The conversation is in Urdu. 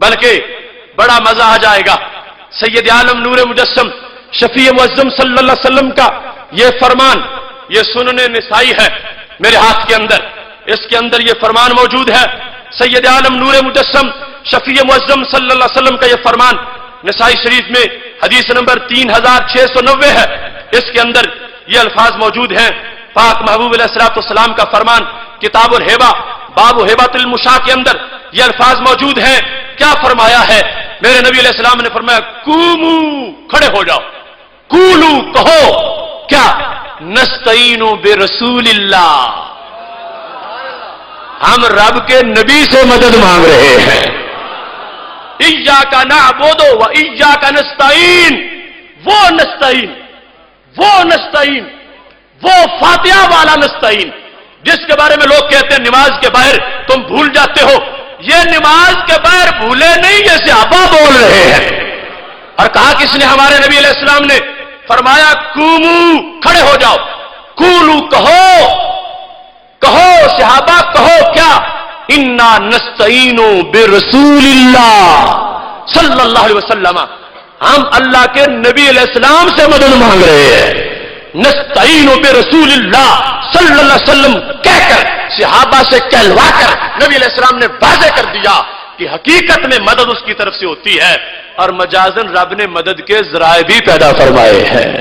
بلکہ بڑا مزہ آ جائے گا. سید عالم نور مجسم شفیع معظم صلی اللہ علیہ وسلم کا یہ فرمان، یہ سنن نسائی ہے میرے ہاتھ کے اندر، اس کے اندر یہ فرمان موجود ہے. سید عالم نور مجسم شفیع معظم صلی اللہ علیہ وسلم کا یہ فرمان نسائی شریف میں حدیث نمبر 3690 ہے. اس کے اندر یہ الفاظ موجود ہیں. پاک محبوب علیہ السلام کا فرمان کتاب الہبہ باب ہبۃ المشاء کے اندر یہ الفاظ موجود ہیں. کیا فرمایا ہے میرے نبی علیہ السلام نے؟ فرمایا قومو، کھڑے ہو جاؤ، قولو، کہو کیا، نستعین برسول اللہ، ہم رب کے نبی سے مدد مانگ رہے ہیں. ایاک نعبد و ایاک نستعین، وہ نستعین، وہ فاتحہ والا نستعین جس کے بارے میں لوگ کہتے ہیں نماز کے باہر تم بھول جاتے ہو. یہ نماز کے باہر بھولے نہیں، یہ صحابہ بول رہے ہیں. اور کہا کس نے؟ ہمارے نبی علیہ السلام نے. فرمایا قومو، کھڑے ہو جاؤ، قولو، کہو صحابہ، کہو کیا، انا نستعین برسول اللہ صلی اللہ علیہ وسلم، ہم اللہ کے نبی علیہ السلام سے مدد مانگ رہے ہیں. نستعین برسول اللہ صلی اللہ علیہ وسلم کہہ کر، صحابہ سے کہلوا کر نبی علیہ السلام نے واضح کر دیا کہ حقیقت میں مدد اس کی طرف سے ہوتی ہے، اور مجازن رب نے مدد کے ذرائع بھی پیدا فرمائے ہیں.